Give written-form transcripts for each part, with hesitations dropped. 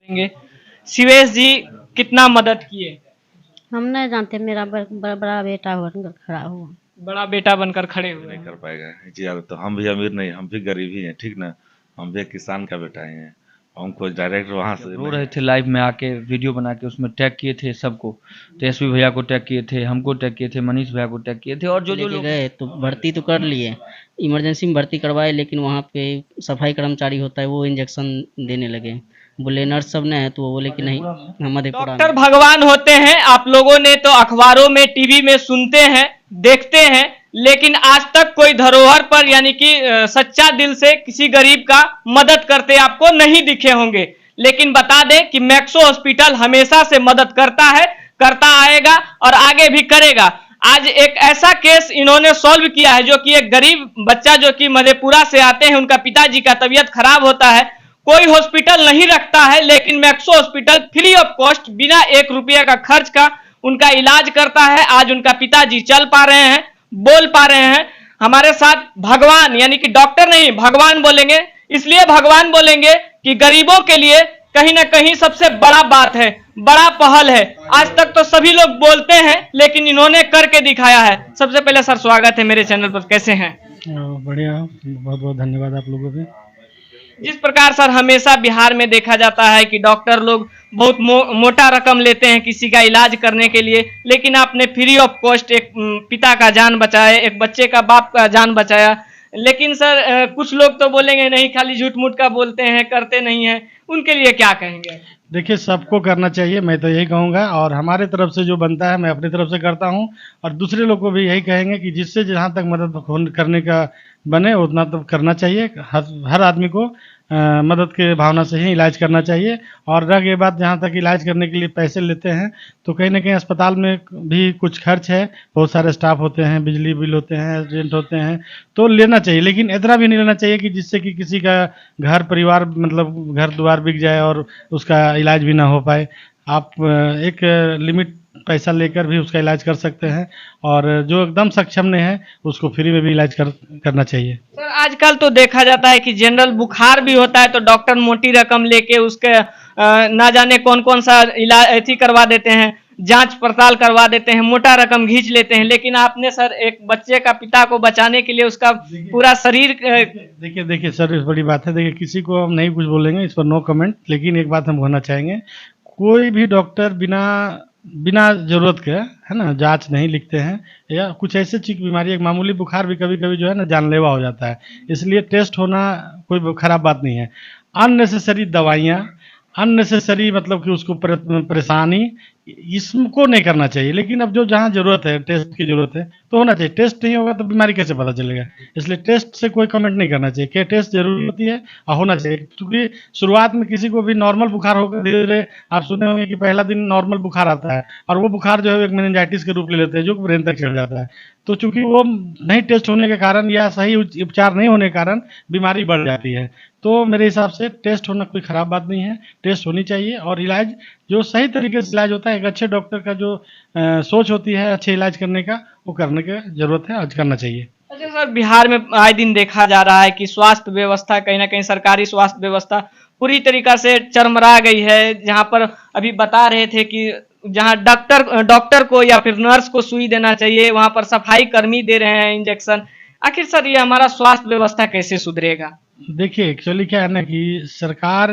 करेंगे। शिवेश जी कितना मदद किए? हम नहीं जानते, मेरा बड़ा बेटा बनकर खड़ा हुआ। बड़ा बेटा बनकर खड़े हुए। नहीं कर पाएगा जी। अब तो हम भी अमीर नहीं, हम भी गरीब ही हैं, ठीक ना। हम भी एक किसान का बेटा ही हैं। हमको डायरेक्ट वहाँ से रो रहे थे लाइव में आके, वीडियो बना के उसमें टैग किए थे सबको। तेजस्वी भैया को टैग किए थे, हमको टैग किए थे, मनीष भैया को टैग किए थे, और जो लोग गए तो भर्ती तो कर लिए, इमरजेंसी में भर्ती करवाए, लेकिन वहाँ पे सफाई कर्मचारी होता है वो इंजेक्शन देने लगे। बोले नर्स सब ने है, तो वो बोले कि नहीं हम मधेपुरा डॉक्टर भगवान होते हैं। आप लोगों ने तो अखबारों में, टीवी में सुनते हैं, देखते हैं, लेकिन आज तक कोई धरोहर पर यानी कि सच्चा दिल से किसी गरीब का मदद करते आपको नहीं दिखे होंगे। लेकिन बता दें कि मैक्सो हॉस्पिटल हमेशा से मदद करता है, करता आएगा और आगे भी करेगा। आज एक ऐसा केस इन्होंने सॉल्व किया है, जो कि एक गरीब बच्चा जो कि मधेपुरा से आते हैं, उनका पिताजी का तबीयत खराब होता है, कोई हॉस्पिटल नहीं रखता है, लेकिन Maxo hospital free of cost, बिना 1 रुपये का खर्च का उनका इलाज करता है। आज उनका पिताजी चल पा रहे हैं, बोल पा रहे हैं। हमारे साथ भगवान, यानी कि डॉक्टर नहीं भगवान बोलेंगे, इसलिए भगवान बोलेंगे कि गरीबों के लिए कहीं ना कहीं सबसे बड़ा बात है, बड़ा पहल है। आज तक तो सभी लोग बोलते हैं, लेकिन इन्होंने करके दिखाया है। सबसे पहले सर स्वागत है मेरे चैनल पर, कैसे हैं? बढ़िया, बहुत बहुत धन्यवाद आप लोगों को। जिस प्रकार सर हमेशा बिहार में देखा जाता है कि डॉक्टर लोग बहुत मोटा रकम लेते हैं किसी का इलाज करने के लिए, लेकिन आपने फ्री ऑफ कॉस्ट एक पिता का जान बचाया, एक बच्चे का बाप का जान बचाया। लेकिन सर कुछ लोग तो बोलेंगे नहीं, खाली झूठ मूठ का बोलते हैं, करते नहीं हैं, उनके लिए क्या कहेंगे? देखिए, सबको करना चाहिए, मैं तो यही कहूँगा, और हमारे तरफ से जो बनता है मैं अपनी तरफ से करता हूँ, और दूसरे लोग को भी यही कहेंगे कि जिससे जहाँ तक मदद करने का बने उतना तो करना चाहिए। हर आदमी को मदद के भावना से ही इलाज करना चाहिए। और रह गई बात जहाँ तक इलाज करने के लिए पैसे लेते हैं, तो कहीं ना कहीं अस्पताल में भी कुछ खर्च है, बहुत सारे स्टाफ होते हैं, बिजली बिल होते हैं, रेंट होते हैं, तो लेना चाहिए, लेकिन इतना भी नहीं लेना चाहिए कि जिससे कि किसी का घर परिवार मतलब घर द्वार बिक जाए और उसका इलाज भी ना हो पाए। आप एक लिमिट पैसा लेकर भी उसका इलाज कर सकते हैं, और जो एकदम सक्षम नहीं है उसको फ्री में भी इलाज करना चाहिए। सर आजकल तो देखा जाता है कि जनरल बुखार भी होता है तो डॉक्टर मोटी रकम लेके उसके ना जाने कौन कौन सा इलाज ऐसी करवा देते हैं, जांच पड़ताल करवा देते हैं, मोटा रकम खींच लेते हैं। लेकिन आपने सर एक बच्चे का पिता को बचाने के लिए उसका पूरा शरीर देखिए सर, इस बड़ी बात है। देखिए, किसी को हम नहीं कुछ बोलेंगे, इस पर नो कमेंट, लेकिन एक बात हम कहना चाहेंगे, कोई भी डॉक्टर बिना ज़रूरत के, है ना, जांच नहीं लिखते हैं, या कुछ ऐसे चीज बीमारी, एक मामूली बुखार भी कभी कभी जो है ना जानलेवा हो जाता है, इसलिए टेस्ट होना कोई खराब बात नहीं है। अननेसेसरी दवाइयाँ, अननेसेसरी मतलब कि उसको परेशानी, इसको नहीं करना चाहिए। लेकिन अब जो जहाँ ज़रूरत है, टेस्ट की ज़रूरत है तो होना चाहिए। टेस्ट नहीं होगा तो बीमारी कैसे पता चलेगा? इसलिए टेस्ट से कोई कमेंट नहीं करना चाहिए कि टेस्ट जरूरी होती है और होना चाहिए। क्योंकि शुरुआत में किसी को भी नॉर्मल बुखार होकर धीरे धीरे, आप सुने होंगे कि पहला दिन नॉर्मल बुखार आता है, और वो बुखार जो है एक मेनिंजाइटिस के रूप ले लेते हैं, जो ब्रेन तक चढ़ जाता है। तो चूंकि वो नहीं टेस्ट होने के कारण या सही उपचार नहीं होने के कारण बीमारी बढ़ जाती है। तो मेरे हिसाब से टेस्ट होना कोई ख़राब बात नहीं है, टेस्ट होनी चाहिए, और इलाज जो सही तरीके से इलाज होता है, एक अच्छे डॉक्टर का जो सोच होती है अच्छे इलाज करने का, वो करने की ज़रूरत है, आज करना चाहिए। अच्छा सर, बिहार में आए दिन देखा जा रहा है कि स्वास्थ्य व्यवस्था कहीं ना कहीं, सरकारी स्वास्थ्य व्यवस्था पूरी तरीका से चरमरा गई है। जहां पर अभी बता रहे थे कि जहां डॉक्टर को या फिर नर्स को सुई देना चाहिए, वहां पर सफाई कर्मी दे रहे हैं इंजेक्शन। आखिर सर ये हमारा स्वास्थ्य व्यवस्था कैसे सुधरेगा? देखिए, एक्चुअली क्या है ना कि सरकार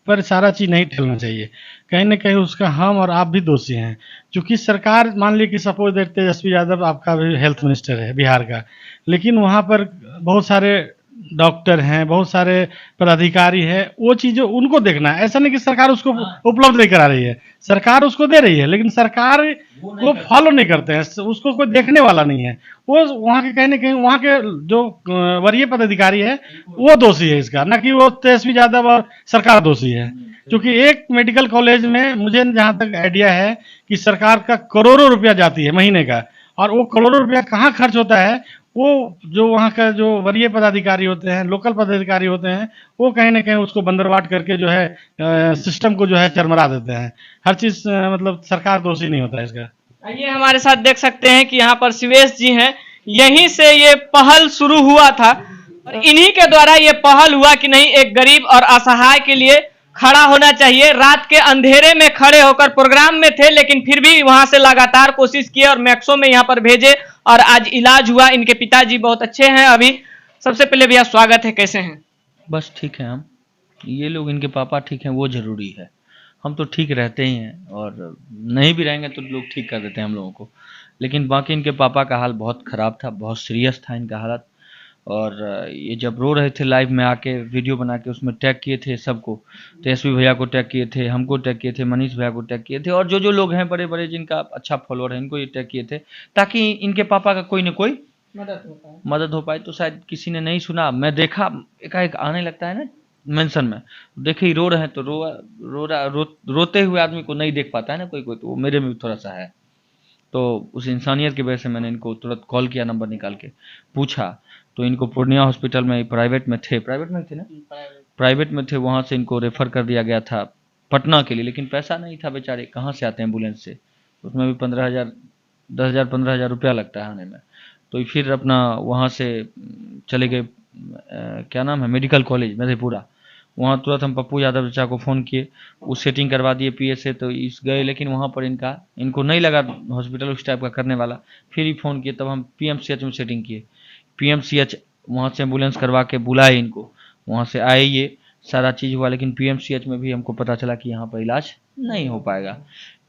पर सारा चीज़ नहीं ठेलना चाहिए, कहीं ना कहीं उसका हम और आप भी दोषी हैं। क्योंकि सरकार, मान ली कि सपोज दैट तेजस्वी यादव आपका भी हेल्थ मिनिस्टर है बिहार का, लेकिन वहाँ पर बहुत सारे डॉक्टर हैं, बहुत सारे पदाधिकारी हैं, वो चीज़ें उनको देखना है। ऐसा नहीं कि सरकार उसको उपलब्ध नहीं करा रही है, सरकार उसको दे रही है, लेकिन सरकार को फॉलो नहीं करते हैं, उसको कोई देखने वाला नहीं है। वो वहाँ के कहीं ना कहीं वहाँ के जो वरीय पदाधिकारी है वो दोषी है इसका, न कि वो तेजस्वी यादव और सरकार दोषी है। क्योंकि एक मेडिकल कॉलेज में मुझे जहाँ तक आइडिया है कि सरकार का करोड़ों रुपया जाती है महीने का, और वो करोड़ों रुपया कहाँ खर्च होता है, वो जो वहाँ का जो वरीय पदाधिकारी होते हैं, लोकल पदाधिकारी होते हैं, वो कहीं ना कहीं उसको बंदरवाट करके जो है सिस्टम को जो है चरमरा देते हैं। हर चीज़ मतलब सरकार दोषी नहीं होता है इसका। ये हमारे साथ देख सकते हैं कि यहाँ पर शिवेश जी हैं, यहीं से ये पहल शुरू हुआ था, और इन्हीं के द्वारा ये पहल हुआ कि नहीं, एक गरीब और असहाय के लिए खड़ा होना चाहिए। रात के अंधेरे में खड़े होकर प्रोग्राम में थे, लेकिन फिर भी वहां से लगातार कोशिश किए और मैक्सो में यहाँ पर भेजे और आज इलाज हुआ। इनके पिताजी बहुत अच्छे हैं अभी। सबसे पहले भैया स्वागत है, कैसे हैं? बस ठीक है। हम ये लोग, इनके पापा ठीक हैं वो ज़रूरी है। हम तो ठीक रहते ही हैं, और नहीं भी रहेंगे तो लोग ठीक कर देते हैं हम लोगों को। लेकिन बाकी इनके पापा का हाल बहुत ख़राब था, बहुत सीरियस था इनका हालत। और ये जब रो रहे थे लाइव में आके वीडियो बना के उसमें टैग किए थे सबको, तो एसपी भैया को टैग किए थे, हमको टैग किए थे, मनीष भैया को टैग किए थे, और जो जो लोग हैं बड़े बड़े जिनका अच्छा फॉलोअर है इनको ये टैग किए थे, ताकि इनके पापा का कोई ना कोई मदद हो पाए। तो शायद किसी ने नहीं सुना, मैं देखा एकाएक आने लगता है ना मेंशन में, देखे ही रो रहे हैं तो रोते हुए आदमी को नहीं देख पाता है ना कोई कोई, तो वो मेरे में भी थोड़ा सा है। तो उस इंसानियत की वजह से मैंने इनको तुरंत कॉल किया, नंबर निकाल के पूछा, तो इनको पूर्णिया हॉस्पिटल में प्राइवेट में थे ना, प्राइवेट में थे, वहाँ से इनको रेफर कर दिया गया था पटना के लिए। लेकिन पैसा नहीं था, बेचारे कहाँ से आते हैं एम्बुलेंस से, उसमें भी 15,000 10,000 15,000 रुपया लगता है आने में। तो फिर अपना वहाँ से चले गए, क्या नाम है, मेडिकल कॉलेज मधेपुरा। वहाँ तुरंत हम पप्पू यादव चाचा को फ़ोन किए, वो सेटिंग करवा दिए पीएस से, तो इस गए। लेकिन वहाँ पर इनको नहीं लगा हॉस्पिटल उस टाइप का करने वाला। फिर ही फ़ोन किए, तब हम पीएमसीएच में सेटिंग किए। पीएमसीएच वहाँ से एम्बुलेंस करवा के बुलाए इनको, वहाँ से आए, ये सारा चीज़ हुआ। लेकिन पीएमसीएच में भी हमको पता चला कि यहाँ पर इलाज नहीं हो पाएगा।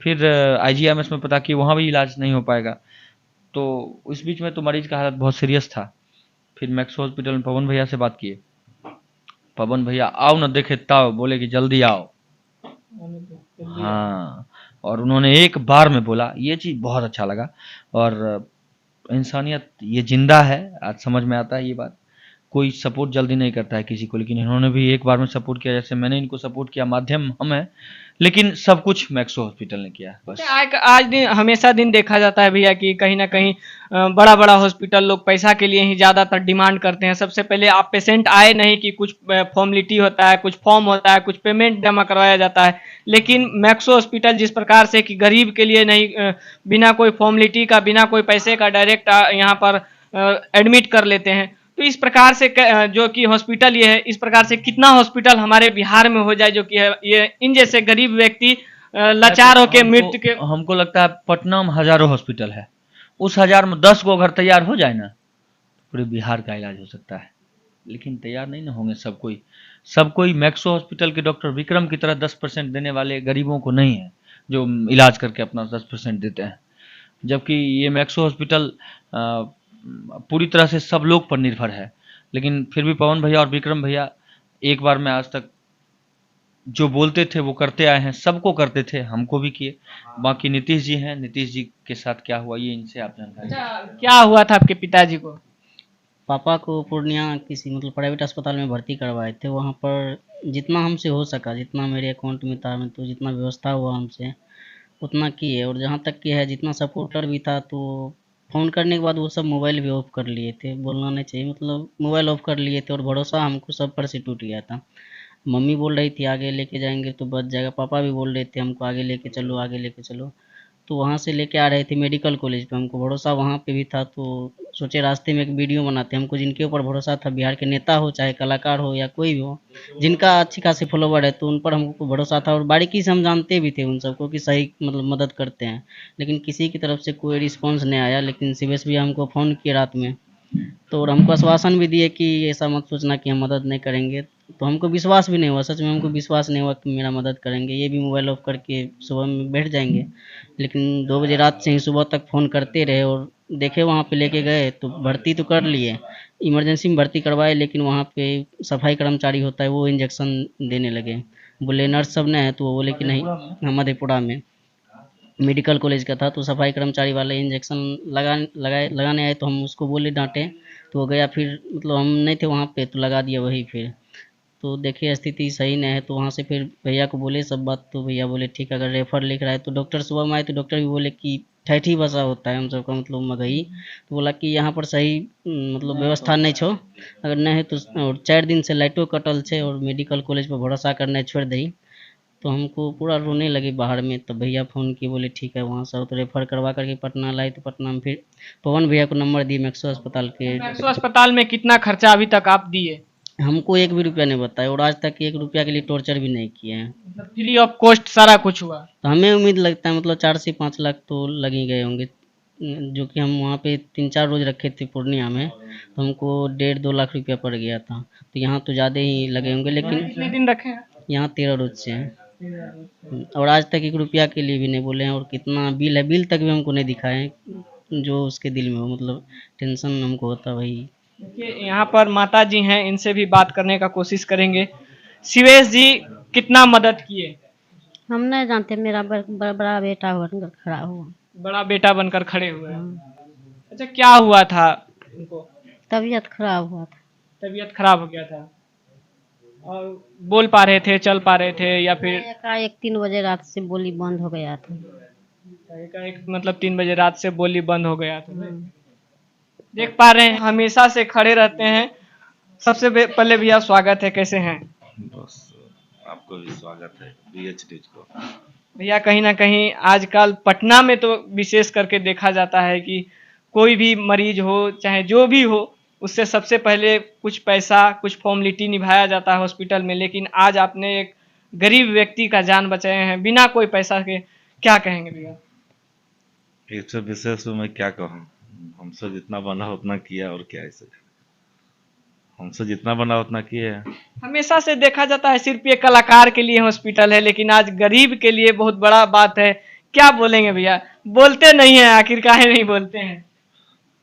फिर आईजीएमएस में पता किया, वहाँ भी इलाज नहीं हो पाएगा। तो इस बीच में तो मरीज का हालत बहुत सीरियस था। फिर मैक्स हॉस्पिटल में पवन भैया से बात किए, पवन भैया आओ ना देखे, तब बोले कि जल्दी आओ। हाँ, और उन्होंने एक बार में बोला, ये चीज़ बहुत अच्छा लगा। और इंसानियत ये जिंदा है, आज समझ में आता है ये बात। कोई सपोर्ट जल्दी नहीं करता है किसी को, लेकिन इन्होंने भी एक बार में सपोर्ट किया, जैसे मैंने इनको सपोर्ट किया। माध्यम हम है, लेकिन सब कुछ मैक्सो हॉस्पिटल ने किया। बस आज दिन हमेशा दिन देखा जाता है भैया कि कहीं ना कहीं बड़ा बड़ा हॉस्पिटल लोग पैसा के लिए ही ज़्यादातर डिमांड करते हैं। सबसे पहले आप पेशेंट आए नहीं कि कुछ फॉर्मेलिटी होता है, कुछ फॉर्म होता है, कुछ पेमेंट जमा करवाया जाता है। लेकिन मैक्सो हॉस्पिटल जिस प्रकार से कि गरीब के लिए नहीं, बिना कोई फॉर्मेलिटी का, बिना कोई पैसे का डायरेक्ट यहाँ पर एडमिट कर लेते हैं। तो इस प्रकार से जो कि हॉस्पिटल ये है, इस प्रकार से कितना हॉस्पिटल हमारे बिहार में हो जाए जो कि ये इन जैसे गरीब व्यक्ति लाचार होकर मृत्यु के। हमको लगता है पटना में हजारों हॉस्पिटल है, उस 1000 में 10 को अगर तैयार हो जाए ना, पूरे बिहार का इलाज हो सकता है। लेकिन तैयार नहीं ना होंगे सब कोई मैक्सो हॉस्पिटल के डॉक्टर विक्रम की तरह 10% देने वाले गरीबों को नहीं है, जो इलाज करके अपना 10% देते हैं। जबकि ये मैक्सो हॉस्पिटल पूरी तरह से सब लोग पर निर्भर है। लेकिन फिर भी पवन भैया और विक्रम भैया एक बार में आज तक जो बोलते थे वो करते आए हैं, सबको करते थे, हमको भी किए। बाकी नीतीश जी हैं, नीतीश जी के साथ क्या हुआ ये इनसे आप जानकारी। क्या हुआ था आपके पिताजी को? पापा को पूर्णिया किसी मतलब प्राइवेट अस्पताल में भर्ती करवाए थे। वहाँ पर जितना हमसे हो सका, जितना मेरे अकाउंट में था, तो जितना व्यवस्था हुआ हमसे उतना किए। और जहाँ तक कि है, जितना सपोर्टर भी था, तो फ़ोन करने के बाद वो सब मोबाइल भी ऑफ कर लिए थे। बोलना नहीं चाहिए, मतलब मोबाइल ऑफ कर लिए थे। और भरोसा हमको सब पर से टूट गया था। मम्मी बोल रही थी आगे लेके जाएंगे तो बच जाएगा, पापा भी बोल रहे थे हमको आगे लेके चलो, आगे लेके चलो। तो वहाँ से लेके आ रहे थे मेडिकल कॉलेज पे, हमको भरोसा वहाँ पे भी था। तो सोचे रास्ते में एक वीडियो बनाते। हमको जिनके ऊपर भरोसा था, बिहार के नेता हो चाहे कलाकार हो या कोई भी हो, जिनका अच्छी खासी फॉलोवर है, तो उन पर हमको भरोसा था। और बारीकी से हम जानते भी थे उन सबको कि सही मतलब मदद करते हैं। लेकिन किसी की तरफ से कोई रिस्पॉन्स नहीं आया। लेकिन सीबीएस भी हमको फ़ोन किए रात में, तो और हमको आश्वासन भी दिए कि ऐसा मत सोचना कि हम मदद नहीं करेंगे। तो हमको विश्वास भी नहीं हुआ, सच में हमको विश्वास नहीं हुआ कि मेरा मदद करेंगे। ये भी मोबाइल ऑफ करके सुबह में बैठ जाएंगे। लेकिन 2 बजे रात से ही सुबह तक फ़ोन करते रहे। और देखे वहाँ पे लेके गए तो भर्ती तो कर लिए, इमरजेंसी में भर्ती करवाए। लेकिन वहाँ पे सफाई कर्मचारी होता है, वो इंजेक्शन देने लगे। बोले नर्स सब ने है, तो वो बोले कि नहीं, हम मधेपुरा में मेडिकल कॉलेज का था, तो सफाई कर्मचारी वाले इंजेक्शन लगाने आए। तो हम उसको बोले, डांटे, तो वो गया। फिर मतलब हम नहीं थे वहाँ पे, तो लगा दिया वही। फिर तो देखिए स्थिति सही नहीं है, तो वहाँ से फिर भैया को बोले सब बात। तो भैया बोले ठीक, अगर रेफ़र लिख रहा है तो डॉक्टर सुबह में आए तो डॉक्टर भी बोले कि ठेठी बसा होता है हम सबका मतलब मगही। तो बोला कि यहाँ पर सही मतलब व्यवस्था नहीं छो, अगर नहीं है तो। और 4 दिन से लाइटो कटल छे और मेडिकल कॉलेज पर भरोसा करने छोड़ दी। तो हमको पूरा रोने लगे बाहर में। तो भैया फ़ोन किए, बोले ठीक है। वहाँ से तो रेफ़र करवा करके पटना लाए। तो पटना में फिर पवन भैया को नंबर दिए मैक्सो अस्पताल के। मैक्सो अस्पताल में कितना खर्चा अभी तक आप दिए? हमको एक भी रुपया नहीं बताया और आज तक 1 रुपया के लिए टॉर्चर भी नहीं किए हैं। मतलब फ्री ऑफ कॉस्ट सारा कुछ हुआ। तो हमें उम्मीद लगता है मतलब 4 से 5 लाख तो लग ही गए होंगे, जो कि हम वहाँ पे 3-4 रोज रखे थे पूर्णिया में, तो हमको 1.5-2 लाख रुपया पड़ गया था। तो यहाँ तो ज़्यादा ही लगे होंगे, लेकिन कितने दिन रखे हैं? यहाँ 13 रोज से हैं और आज तक 1 रुपया के लिए भी नहीं बोले हैं। और कितना बिल है, बिल तक भी हमको नहीं दिखाए हैं, जो उसके दिल में हो, मतलब टेंशन हमको होता वही। देखिए यहाँ पर माता जी हैं, इनसे भी बात करने का कोशिश करेंगे। शिवेश जी कितना मदद किए? हम नहीं जानते, मेरा बड़ा बेटा बनकर खड़ा हुआ। बड़ा बेटा बनकर खड़े हुए हैं। अच्छा क्या हुआ था उनको? तबीयत खराब हुआ था। तबीयत खराब हो गया था और बोल पा रहे थे, चल पा रहे थे या फिर एकाएक 3 बजे रात से बोली बंद हो गया था। एक मतलब 3 बजे रात से बोली बंद हो गया था। देख पा रहे हैं हमेशा से खड़े रहते हैं। सबसे पहले भैया स्वागत है, कैसे हैं? बस आपको भी स्वागत है BH न्यूज को। भैया कहीं ना कहीं आजकल पटना में तो विशेष करके देखा जाता है कि कोई भी मरीज हो चाहे जो भी हो, उससे सबसे पहले कुछ पैसा कुछ फॉर्मेलिटी निभाया जाता है हॉस्पिटल में, लेकिन आज आपने एक गरीब व्यक्ति का जान बचाए हैं बिना कोई पैसा के। क्या कहेंगे भैया? इस विशेष में मैं क्या कहूँ, हमसे जितना बना उतना किया और क्या इसे, हमसे जितना बना उतना किए हैं। हमेशा से देखा जाता है सिर्फ ये कलाकार के लिए हॉस्पिटल है, लेकिन आज गरीब के लिए बहुत बड़ा बात है। क्या बोलेंगे भैया? बोलते नहीं है, आखिर काहे नहीं बोलते हैं?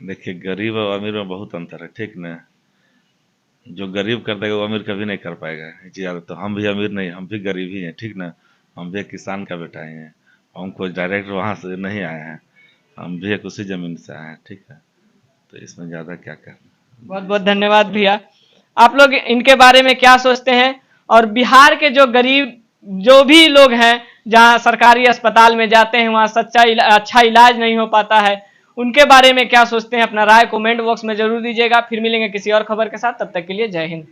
देखिए गरीब और अमीर में बहुत अंतर है, ठीक ना। जो गरीब कर देगा वो अमीर कभी नहीं कर पाएगा। तो हम भी अमीर नहीं, हम भी गरीब ही हैं, ठीक ना। हम भी एक किसान का बेटा ही हैं, हम कोई डायरेक्ट वहाँ से नहीं आए हैं, हम भी एक उसी ज़मीन से आए हैं, ठीक है। तो इसमें ज़्यादा क्या करना। बहुत बहुत धन्यवाद भैया। आप लोग इनके बारे में क्या सोचते हैं? और बिहार के जो गरीब जो भी लोग हैं, जहां सरकारी अस्पताल में जाते हैं वहां अच्छा इलाज नहीं हो पाता है, उनके बारे में क्या सोचते हैं? अपना राय कमेंट बॉक्स में जरूर दीजिएगा। फिर मिलेंगे किसी और खबर के साथ, तब तक के लिए जय हिंद।